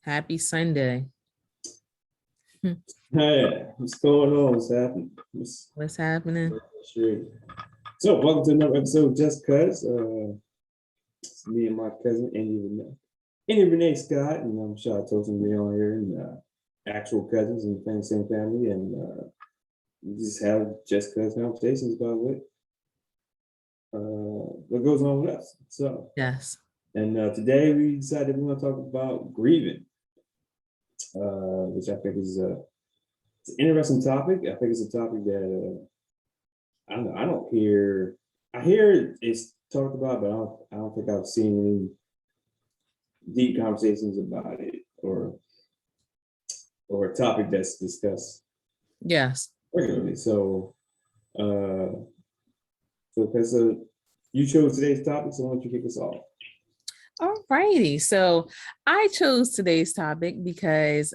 Happy Sunday. Hey, what's going on? What's happening? What's happening? Sure. So, welcome to another episode of Just Cuz. It's me and my cousin, Andy Renee Scott, and I'm sure Tolson be on here, and actual cousins and same family, and we just have Just Cuz conversations about what goes on with us. So, Yes. and today we decided we want to talk about grieving, which I think is it's an interesting topic. I think it's a topic that I don't know. I hear it's talked about, but I don't think I've seen any deep conversations about it or a topic that's discussed Yes. regularly. So because you chose today's topic, so why don't you kick us off? All righty. So I chose today's topic because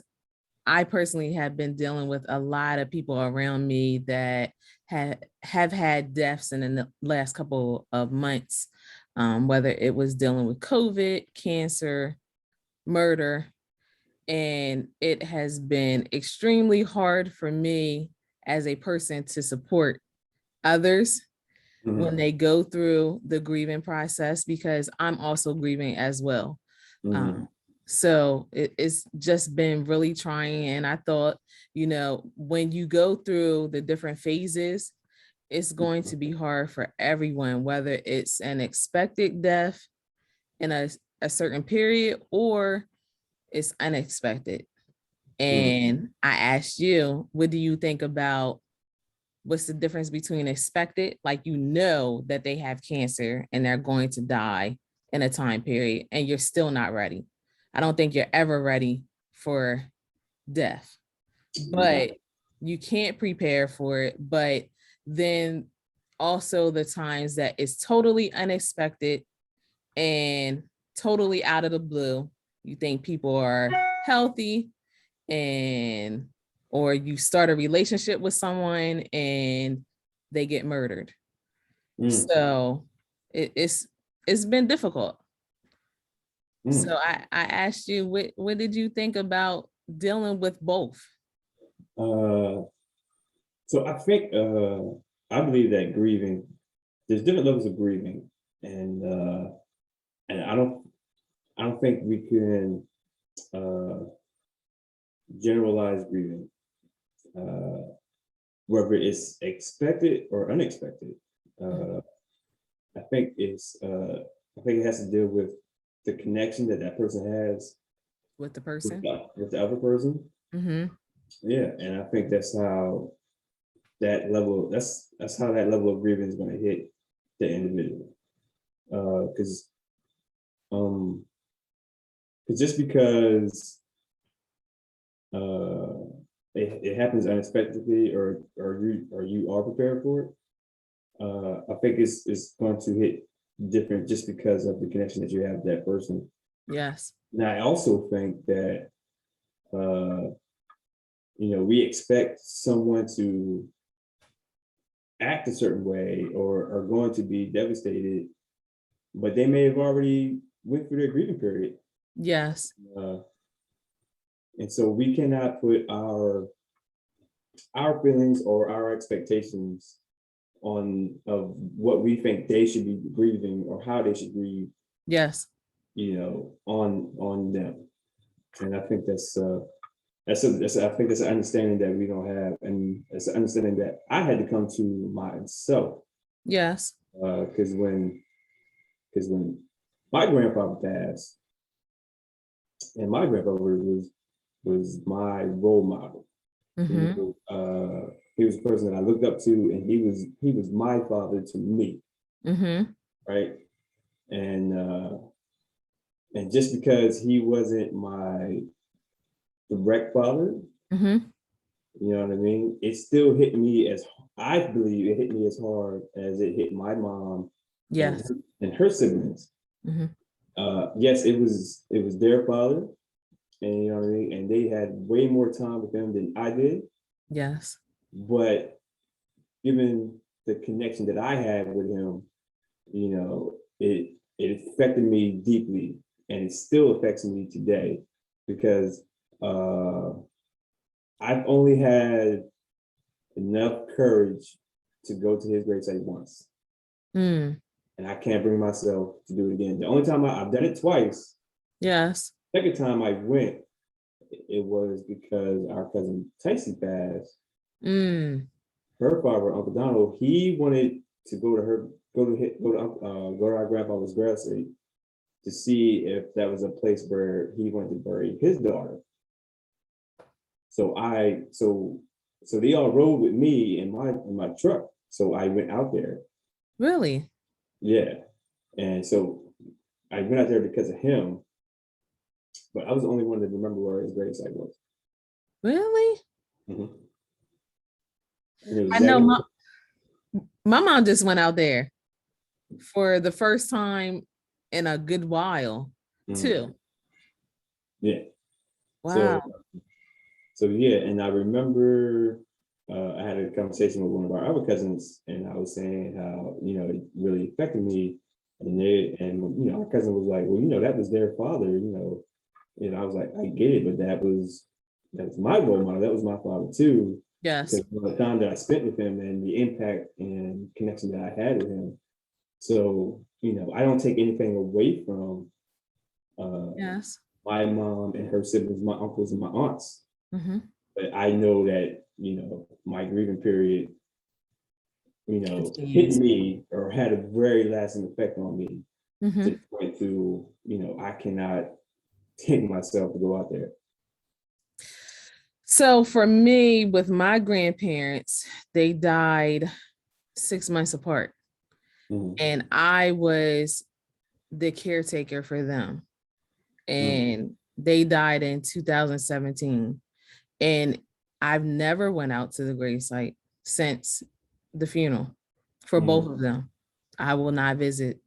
I personally have been dealing with a lot of people around me that have had deaths in the last couple of months, whether it was dealing with COVID, cancer, murder, and it has been extremely hard for me as a person to support others when they go through the grieving process, because I'm also grieving as well. So it's just been really trying. And I thought, when you go through the different phases, it's going to be hard for everyone, whether it's an expected death in a certain period or it's unexpected. And I asked you, what do you think about what's the difference between expected, like that they have cancer and they're going to die in a time period, and you're still not ready. I don't think you're ever ready for death, but you can't prepare for it. But then also the times that it's totally unexpected and totally out of the blue. You think people are healthy or you start a relationship with someone and they get murdered. So it's been difficult. So I asked you, what did you think about dealing with both? So I think I believe that grieving, there's different levels of grieving, and I don't think we can generalize grieving, whether it's expected or unexpected. I think it has to deal with the connection that person has with the person, with the other person. Yeah, and I think that's how that level of grieving is going to hit the individual. Because just because it happens unexpectedly, or you are prepared for it, I think it's going to hit different just because of the connection that you have with that person. Yes. Now, I also think that we expect someone to act a certain way or are going to be devastated, but they may have already went through their grieving period. Yes. And so we cannot put our feelings or our expectations of what we think they should be grieving or how they should grieve. Yes. On them. And I think I think that's an understanding that we don't have, and it's an understanding that I had to come to myself. Yes. Because when my grandfather passed, and my grandfather was my role model. He was a person that I looked up to, and he was my father to me. Right. And just because he wasn't my direct father, you know what I mean? It still hit me I believe it hit me as hard as it hit my mom. Yes. And her siblings. Yes, it was their father, and you know what I mean? And they had way more time with him than I did. Yes. But given the connection that I had with him, it affected me deeply, and it still affects me today. because I've only had enough courage to go to his gravesite once. Mm. And I can't bring myself to do it again. The only time I've done it twice. Yes. Second time I went, it was because our cousin Tyson passed. Mm. Her father, Uncle Donald, he wanted to go to our grandfather's gravesite to see if that was a place where he wanted to bury his daughter. So they all rode with me in my truck. So I went out there. Really? Yeah. And so I went out there because of him, but I was the only one to remember where his gravesite was. Really? Mm-hmm. I know my mom just went out there for the first time in a good while, too. Yeah. Wow. So yeah, and I remember I had a conversation with one of our other cousins, and I was saying how it really affected me, and our cousin was like, well, that was their father, and I was like, I get it, but that was my role model, that was my father too. Yes. Because of the time that I spent with him and the impact and connection that I had with him. So I don't take anything away from yes. my mom and her siblings, my uncles and my aunts. Mm-hmm. But I know that, my grieving period, hit me or had a very lasting effect on me mm-hmm. to the point to, I cannot take myself to go out there. So for me, with my grandparents, they died 6 months apart. Mm-hmm. And I was the caretaker for them. And they died in 2017. And I've never went out to the gravesite since the funeral for both of them. I will not visit.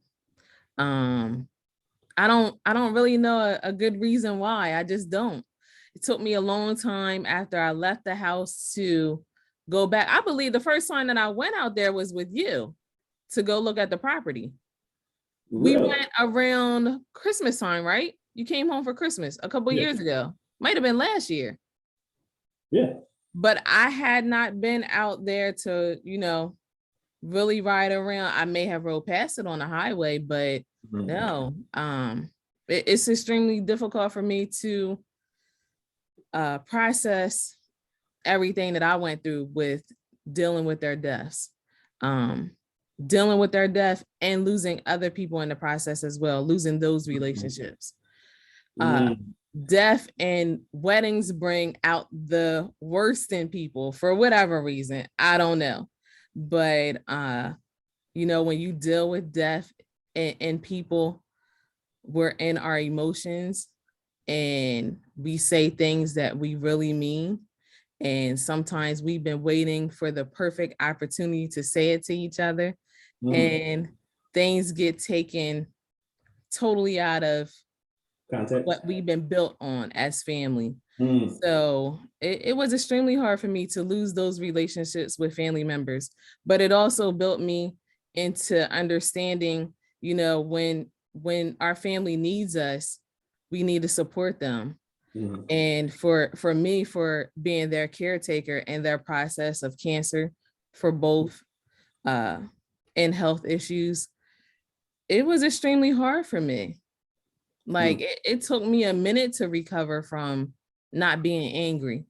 I don't really know a good reason why. I just don't. It took me a long time after I left the house to go back. I believe the first time that I went out there was with you to go look at the property. Really? We went around Christmas time, right? You came home for Christmas a couple years ago. Might have been last year. Yeah. But I had not been out there to, really ride around. I may have rode past it on the highway, but no. It's extremely difficult for me to process everything that I went through with dealing with their deaths. Dealing with their death and losing other people in the process as well, losing those relationships. Death and weddings bring out the worst in people for whatever reason. I don't know. But, when you deal with death and people, we're in our emotions and we say things that we really mean. And sometimes we've been waiting for the perfect opportunity to say it to each other. And things get taken totally out of context, what we've been built on as family. So it was extremely hard for me to lose those relationships with family members, but it also built me into understanding, when our family needs us, we need to support them. And for me, for being their caretaker and their process of cancer for both and health issues, it was extremely hard for me. Like it took me a minute to recover from not being angry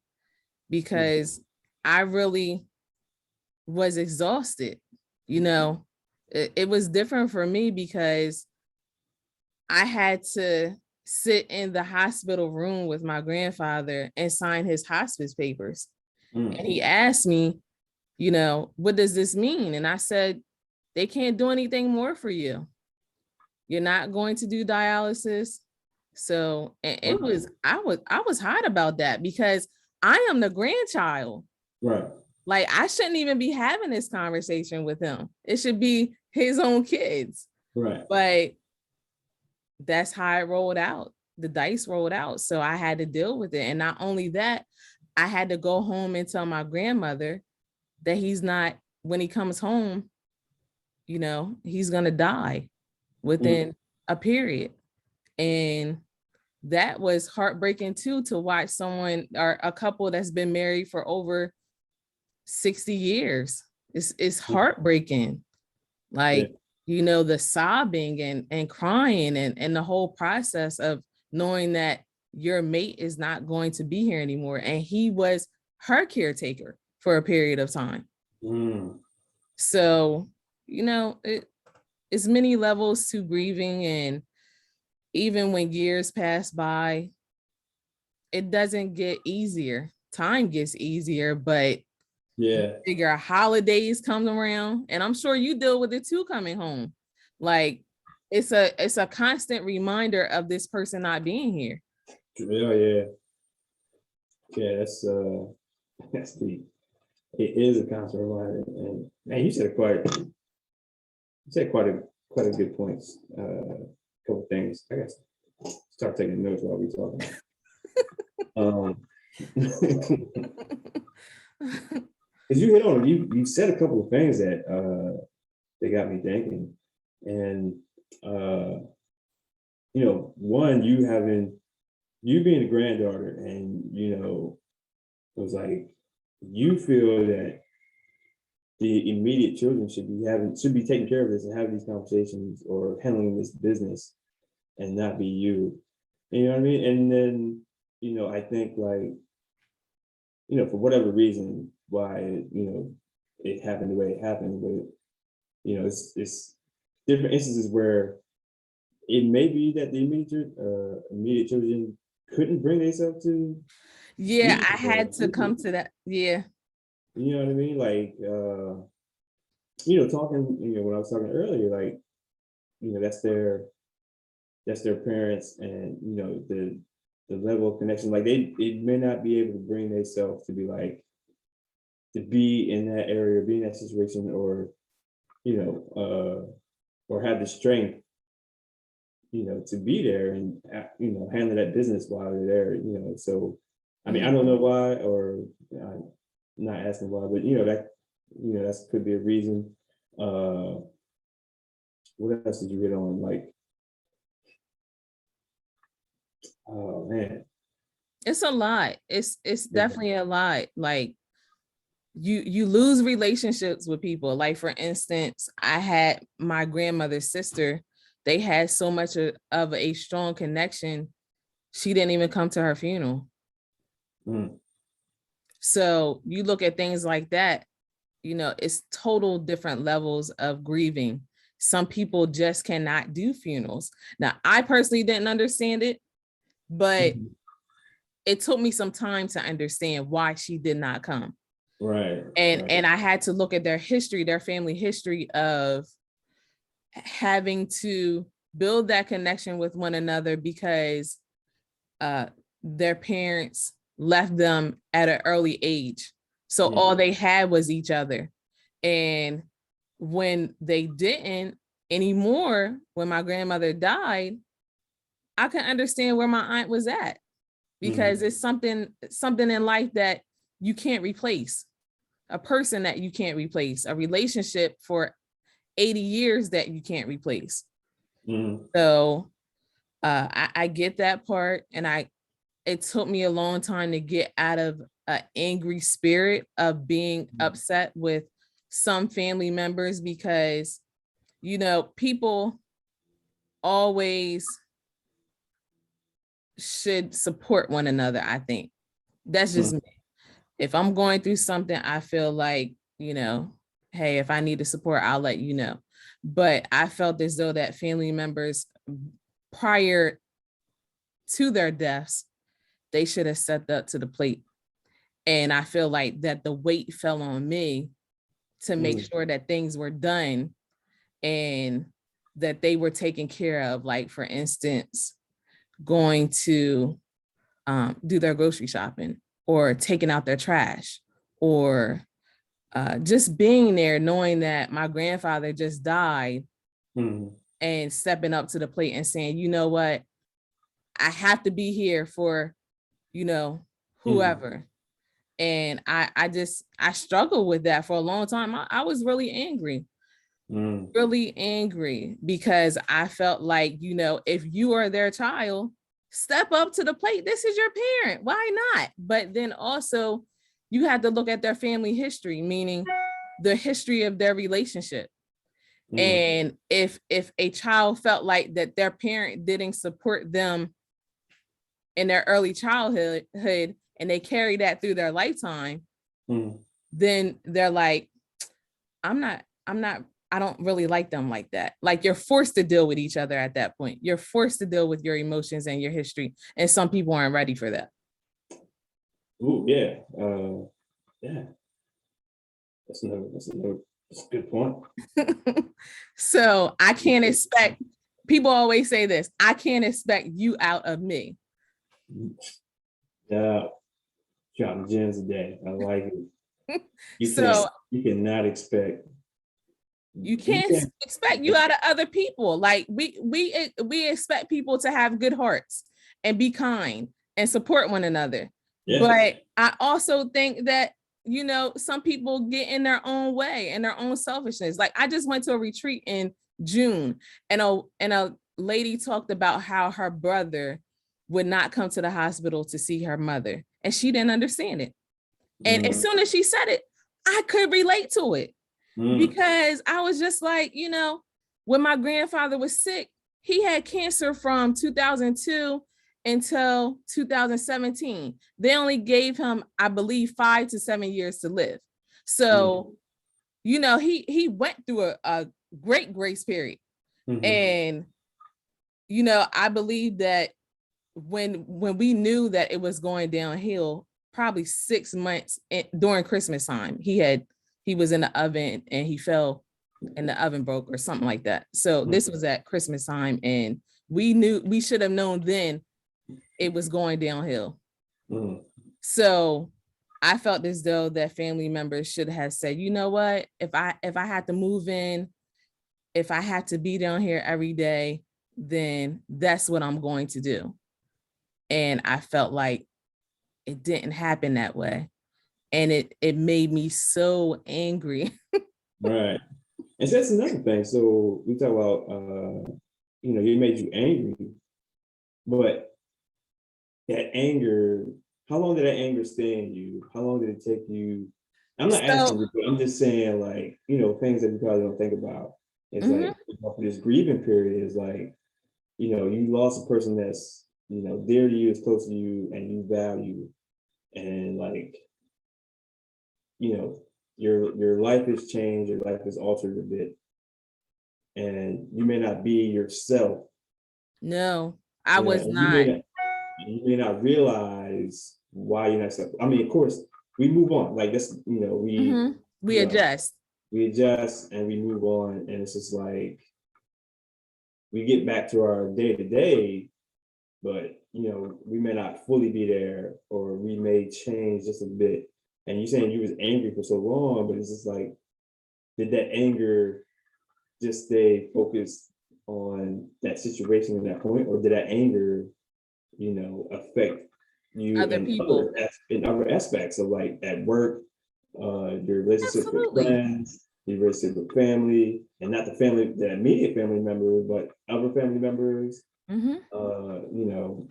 because I really was exhausted. It was different for me because I had to sit in the hospital room with my grandfather and sign his hospice papers. And he asked me, what does this mean? And I said, they can't do anything more for you. You're not going to do dialysis. So I was hot about that because I am the grandchild. Right. Like I shouldn't even be having this conversation with him. It should be his own kids. Right. But that's how it rolled out. The dice rolled out. So I had to deal with it. And not only that, I had to go home and tell my grandmother that he's not, when he comes home, he's going to die within a period. And that was heartbreaking too, to watch someone or a couple that's been married for over 60 years. It's heartbreaking. Yeah. Like, you know, the sobbing and crying and the whole process of knowing that your mate is not going to be here anymore. And he was her caretaker for a period of time. Mm. So, you know, it's many levels to grieving. And even when years pass by, it doesn't get easier. Time gets easier, but Yeah. figure holidays come around, and I'm sure you deal with it too coming home. Like, it's a constant reminder of this person not being here. Yeah, yeah. Yeah, that's deep. It is a constant reminder. And man, you said quite a good points. Couple things. I guess start taking notes while we talking. Because you hit on you said a couple of things that they got me thinking. And you know, one, you being a granddaughter, and you know, it was like you feel that the immediate children should be taking care of this and having these conversations or handling this business, and not be you. You know what I mean? And then, you know, I think, like, you know, for whatever reason why it happened the way it happened, but you know, it's different instances where it may be that the immediate children couldn't bring themselves to Yeah, speak, I had to come to that. Yeah. you know what I mean? Like, you know, talking, you know, when I was talking earlier, like, you know, that's their parents, and you know, the level of connection, like they may not be able to bring themselves to be like, to be in that area, be in that situation, or you know, or have the strength, you know, to be there and you know, handle that business while they're there, you know. So I mean, I don't know why, or I'm not asking why, but you know, that could be a reason. What else did you hit on? Like, oh man, It's a lot. It's yeah. definitely a lot. Like, you lose relationships with people. Like, for instance, I had my grandmother's sister. They had so much of a strong connection. She didn't even come to her funeral. Mm. So you look at things like that, you know, it's total different levels of grieving. Some people just cannot do funerals. Now, I personally didn't understand it, but Mhm. it took me some time to understand why she did not come. Right, And right. and I had to look at their history, their family history of having to build that connection with one another because their parents left them at an early age. So all they had was each other. And when they didn't anymore, when my grandmother died, I could understand where my aunt was at, because it's something in life that you can't replace, a person that you can't replace, a relationship for 80 years that you can't replace. So I get that part, and it took me a long time to get out of an angry spirit of being upset with some family members, because, you know, people always should support one another. I think that's just me. If I'm going through something, I feel like, you know, hey, if I need to support, I'll let you know. But I felt as though that family members, prior to their deaths, they should have stepped up to the plate. And I feel like that the weight fell on me to make sure that things were done and that they were taken care of. Like, for instance, going to do their grocery shopping, or taking out their trash, or just being there knowing that my grandfather just died, and stepping up to the plate and saying, you know what, I have to be here for, you know, whoever. And I struggled with that for a long time. I was really angry, because I felt like, you know, if you are their child, step up to the plate. This is your parent. Why not? But then also you have to look at their family history, meaning the history of their relationship. And if a child felt like that their parent didn't support them in their early childhood and they carry that through their lifetime, then they're like, I don't really like them like that. Like, you're forced to deal with each other at that point. You're forced to deal with your emotions and your history. And some people aren't ready for that. Oh, yeah. Yeah. That's a good point. So I can't expect, people always say this, I can't expect you out of me. Yeah. Dropping gems today. I like it. You cannot expect. You can't expect you out of other people. Like we expect people to have good hearts and be kind and support one another. Yeah. But I also think that, you know, some people get in their own way and their own selfishness. Like, I just went to a retreat in June, and a lady talked about how her brother would not come to the hospital to see her mother, and she didn't understand it. And as soon as she said it, I could relate to it. Because I was just like, you know, when my grandfather was sick, he had cancer from 2002 until 2017. They only gave him, I believe, 5 to 7 years to live. So, you know, he went through a great grace period. And, you know, I believe that when we knew that it was going downhill, probably 6 months during Christmas time, he was in the oven and he fell and the oven broke or something like that. So this was at Christmas time, and we should have known then it was going downhill. So I felt as though that family members should have said, you know what, if I had to move in, if I had to be down here every day, then that's what I'm going to do. And I felt like it didn't happen that way. And it made me so angry. Right. And so that's another thing. So we talk about, you know, it made you angry, but that anger, how long did that anger stay in you? How long did it take you? I'm not asking you, but I'm just saying, like, you know, things that you probably don't think about. It's like, for this grieving period is like, you know, you lost a person that's, you know, dear to you, is close to you, and you value. And like, you know, your life has changed, your life is altered a bit, and you may not be yourself. No, I was not. You may not realize why you're not self. I mean, of course, we move on. Like this, you know, we adjust. We adjust and we move on, and it's just like we get back to our day to day, but you know, we may not fully be there, or we may change just a bit. And you're saying you was angry for so long, but it's just like, did that anger just stay focused on that situation at that point, or did that anger, you know, affect you other people in other aspects of, like, at work, your relationship with friends, your relationship with family, and not the family, the immediate family member, but other family members? You know,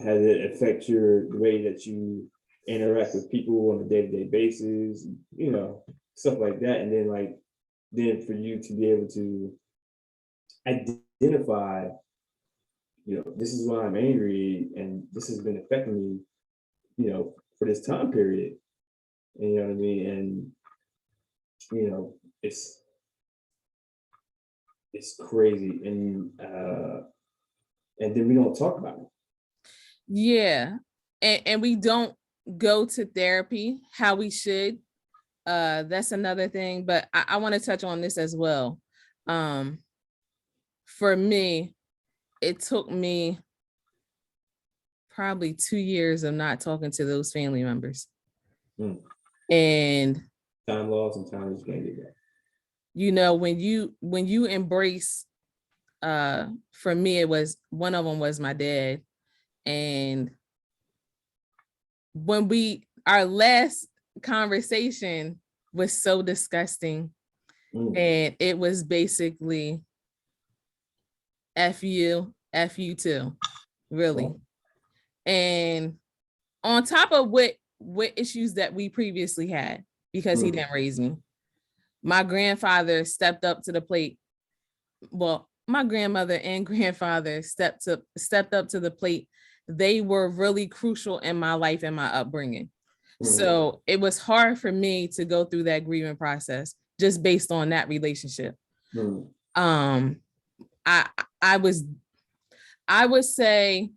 how did it affect the way that you interact with people on a day-to-day basis, you know, stuff like that? And then for you to be able to identify, you know, this is why I'm angry, and this has been affecting me, you know, for this time period. And you know what I mean? And you know, it's crazy. And then we don't talk about it. Yeah. And we don't go to therapy how we should. That's another thing, but I want to touch on this as well. For me, it took me probably 2 years of not talking to those family members. And time lost and time is gained. You know, when you embrace, for me, it was, one of them was my dad. And when our last conversation was so disgusting, and it was basically F you too, really. And on top of what issues that we previously had, because he didn't raise me, my grandfather stepped up to the plate. Well, my grandmother and grandfather stepped up to the plate. They were really crucial in my life and my upbringing. So it was hard for me to go through that grieving process just based on that relationship. I would say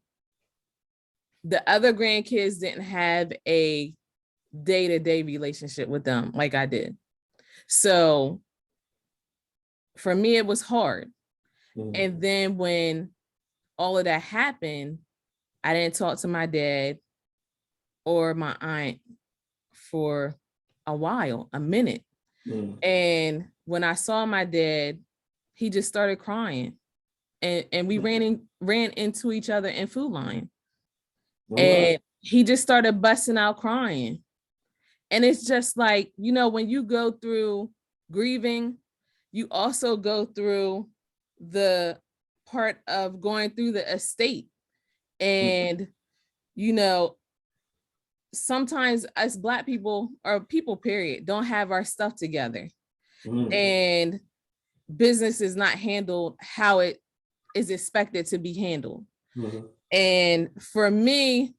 the other grandkids didn't have a day-to-day relationship with them like I did. So for me, it was hard. And then when all of that happened, I didn't talk to my dad or my aunt for a while, a minute. And when I saw my dad, he just started crying. And we ran into each other in Food Line. And he just started busting out crying. And it's just like, you know, when you go through grieving, you also go through the part of going through the estate. And, you know, sometimes us Black people, or people period, don't have our stuff together. And business is not handled how it is expected to be handled. And for me,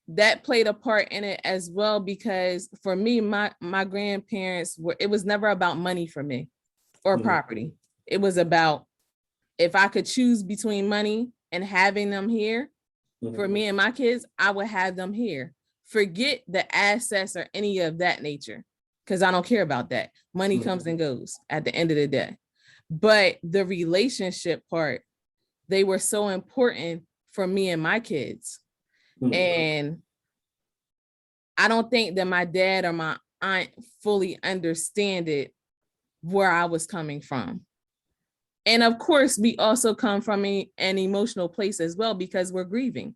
that played a part in it as well, because for me, my grandparents it was never about money for me or property. It was about, if I could choose between money and having them here for me and my kids, I would have them here. Forget the assets or any of that nature, because I don't care about that. Money comes and goes at the end of the day. But the relationship part, they were so important for me and my kids. And I don't think that my dad or my aunt fully understand it, where I was coming from. And of course, we also come from an emotional place as well, because we're grieving.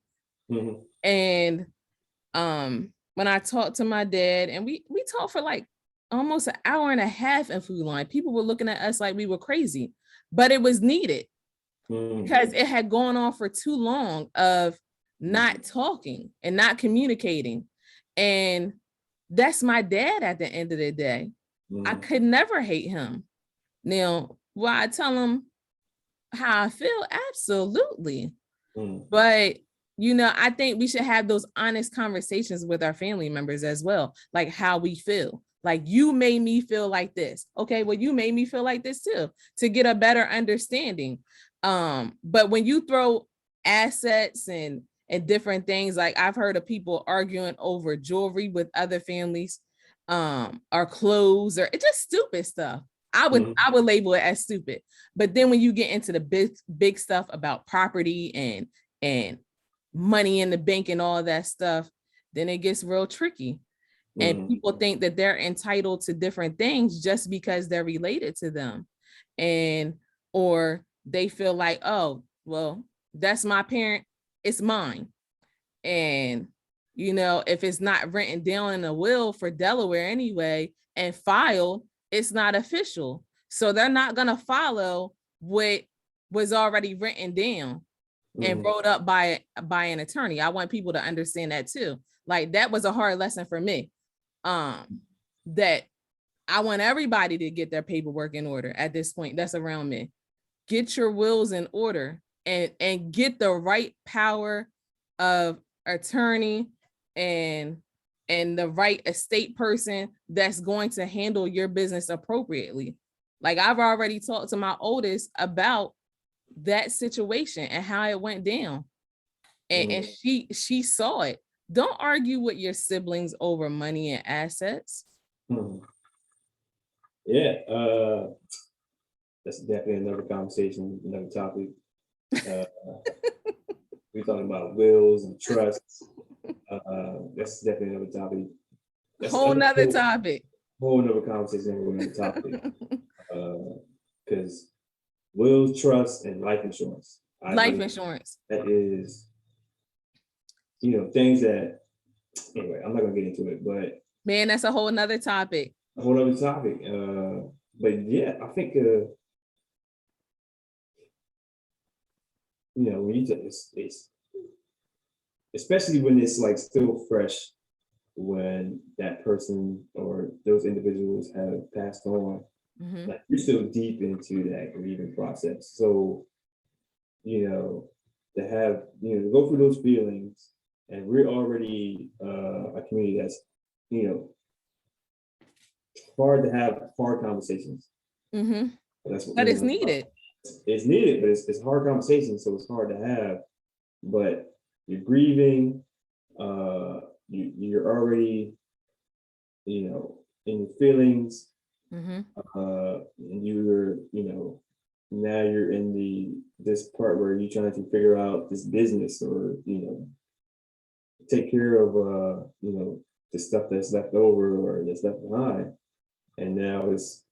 And when I talked to my dad, and we talked for like almost an hour and a half in Food Line, people were looking at us like we were crazy, but it was needed because it had gone on for too long of not talking and not communicating. And that's my dad at the end of the day. I could never hate him. Now, will I tell him how I feel? Absolutely. But, you know, I think we should have those honest conversations with our family members as well, like how we feel. Like, you made me feel like this. Okay, well, you made me feel like this too, to get a better understanding. But when you throw assets and different things, like I've heard of people arguing over jewelry with other families, or clothes, or it's just stupid stuff. I would label it as stupid. But then when you get into the big stuff about property and money in the bank and all that stuff, then it gets real tricky. And people think that they're entitled to different things just because they're related to them. And or they feel like, oh, well, that's my parent, it's mine. And, you know, if it's not written down in a will for Delaware anyway and filed, it's not official. So they're not going to follow what was already written down and wrote up by an attorney. I want people to understand that too. Like, that was a hard lesson for me. That I want everybody to get their paperwork in order at this point that's around me. Get your wills in order and get the right power of attorney and the right estate person that's going to handle your business appropriately. Like, I've already talked to my oldest about that situation and how it went down. And she saw it. Don't argue with your siblings over money and assets. Yeah, that's definitely another conversation, another topic. We're talking about wills and trusts. That's definitely another topic. Whole nother topic. Whole nother conversation with another topic. Because wills, trust, and life insurance. Life insurance. That is, you know, things that, anyway, I'm not gonna get into it, but man, that's a whole nother topic. A whole other topic. But yeah, I think you know, when you it's especially when it's like still fresh, when that person or those individuals have passed on, like you're still deep into that grieving process. So, to have, to go through those feelings, and we're already a community that's, you know, hard to have hard conversations. That's what, But it's needed. It's needed, but it's hard conversations, so it's hard to have. But you're grieving, you're already, in your feelings, and you're, now you're in this part where you're trying to figure out this business, or take care of the stuff that's left over or that's left behind. And now it's,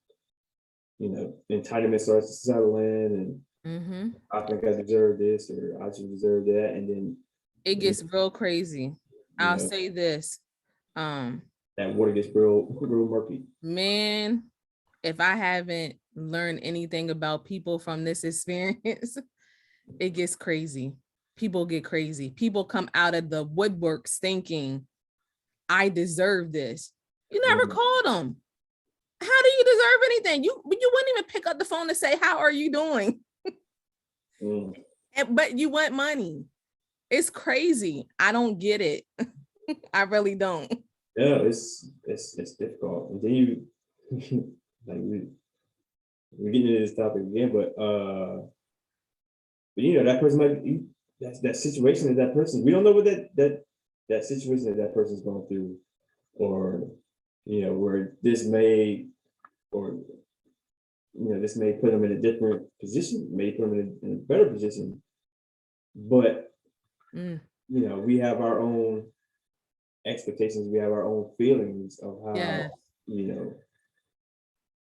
entitlement starts to settle in, and I think I deserve this, or I should deserve that. And then it gets real crazy. I'll know, say this. That water gets real murky. Man, if I haven't learned anything about people from this experience, it gets crazy. People get crazy. People come out of the woodworks thinking, I deserve this. You never called them. How do you deserve anything? You wouldn't even pick up the phone to say, how are you doing? But you want money. It's crazy. I don't get it. I really don't. Yeah, it's difficult. And then you like we're getting into this topic again, but that person might be, that situation that person, we don't know what that situation that person's going through, or where this may, or this may put them in a different position, may put them in a better position. But we have our own expectations, we have our own feelings of how,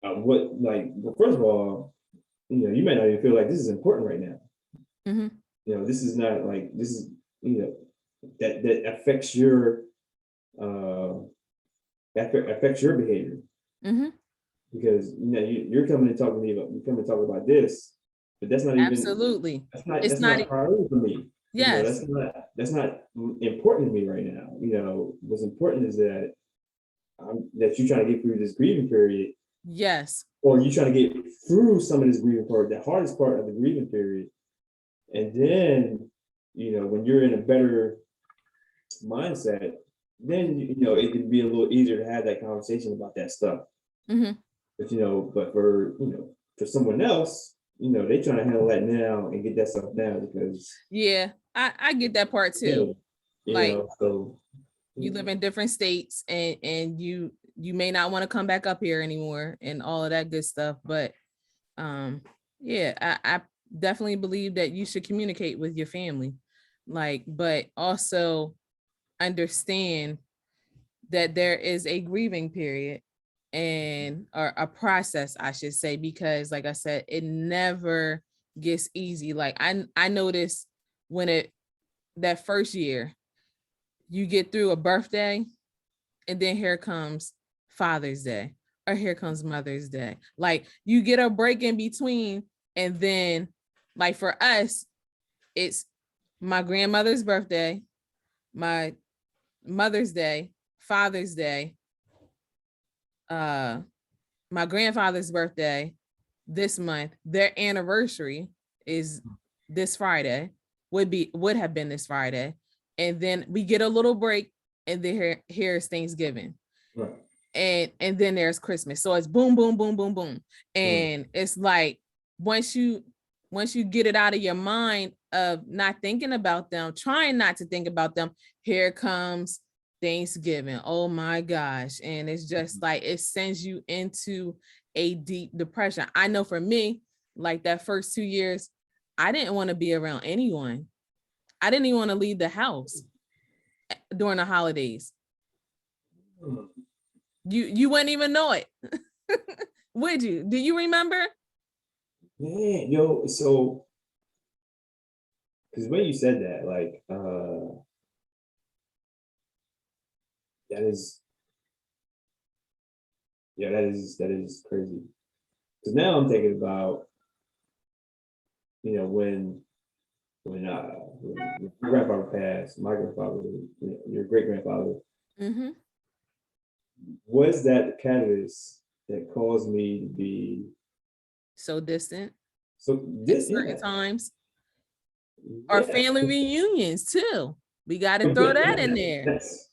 well, first of all, you might not even feel like this is important right now. This is not like, this is, that affects your behavior. Because you're coming and talking to me about, you come and talk about this, but that's not even, absolutely, that's not a priority for me. Yes. That's not important to me right now. What's important is that that you're trying to get through this grieving period. Yes. Or you're trying to get through some of this grieving part, the hardest part of the grieving period. And then, when you're in a better mindset, then, it can be a little easier to have that conversation about that stuff. But, but for someone else, they trying to handle that now and get that stuff down, because I get that part too. So you live in different states, and you may not want to come back up here anymore and all of that good stuff. But I definitely believe that you should communicate with your family, but also understand that there is a grieving period, or a process, I should say, because like I said, it never gets easy. Like I noticed when that first year, you get through a birthday, and then here comes Father's Day, or here comes Mother's Day. Like you get a break in between, and then like for us, it's my grandmother's birthday, my Mother's Day, Father's Day, my grandfather's birthday this month. Their anniversary is this Friday, would have been this Friday. And then we get a little break, and then here's Thanksgiving. Right. And then there's Christmas. So it's boom, boom, boom, boom, boom. And it's like, once you get it out of your mind of not thinking about them, trying not to think about them, here comes Thanksgiving. Oh my gosh. And it's just like, it sends you into a deep depression. I know for me, like that first 2 years, I didn't want to be around anyone. I didn't even want to leave the house during the holidays. You wouldn't even know it. Would you? Do you remember? Yeah, so because when you said that, like that is crazy. Because now I'm thinking about, when when my grandfather passed, my grandfather, your great grandfather, Mm-hmm. was that the catalyst that caused me to be So distant so at this? certain Yeah, times, or yeah. family reunions too. We got to But throw that in there. that's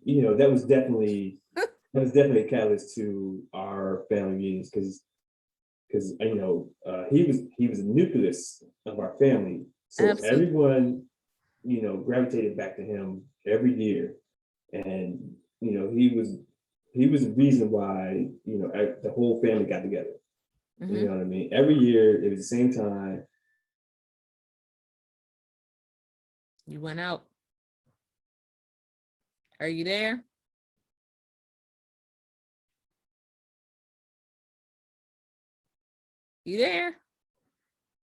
that was definitely a catalyst to our family meetings because he was a nucleus of our family. So Absolutely. everyone, gravitated back to him every year. And he was the reason why, the whole family got together. You Mm-hmm. know what I mean? Every year it was the same time. You went out. Are you there? You there?